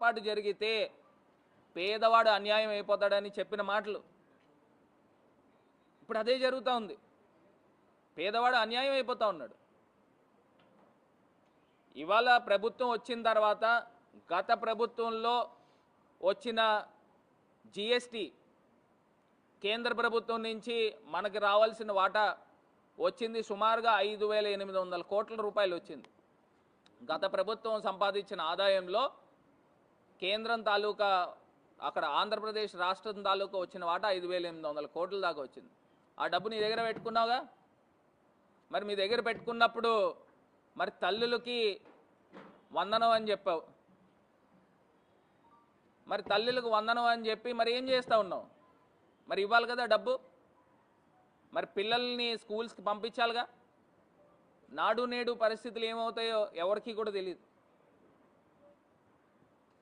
పొరపాటు జరిగితే పేదవాడు అన్యాయం అయిపోతాడని చెప్పిన మాటలు ఇప్పుడు అదే జరుగుతూ ఉంది. పేదవాడు అన్యాయం అయిపోతూ ఉన్నాడు. ఇవాళ ప్రభుత్వం వచ్చిన తర్వాత గత ప్రభుత్వంలో వచ్చిన జిఎస్టీ కేంద్ర ప్రభుత్వం నుంచి మనకి రావాల్సిన వాటా వచ్చింది సుమారుగా 5,800 కోట్ల రూపాయలు వచ్చింది. గత ప్రభుత్వం సంపాదించిన ఆదాయంలో కేంద్రం తాలూకా అక్కడ ఆంధ్రప్రదేశ్ రాష్ట్రం తాలూకా వచ్చిన వాటా 5,800 కోట్ల దాకా వచ్చింది. ఆ డబ్బు నీ దగ్గర పెట్టుకున్నావుగా. మరి మీ దగ్గర పెట్టుకున్నప్పుడు మరి తల్లులకి వందనం అని చెప్పావు. మరి తల్లులకు వందనం అని చెప్పి మరి ఏం చేస్తూ ఉన్నావు? మరి ఇవ్వాలి కదా డబ్బు. మరి పిల్లల్ని స్కూల్స్కి పంపించాలిగా. నాడు నేడు పరిస్థితులు ఏమవుతాయో ఎవరికి కూడా తెలియదు.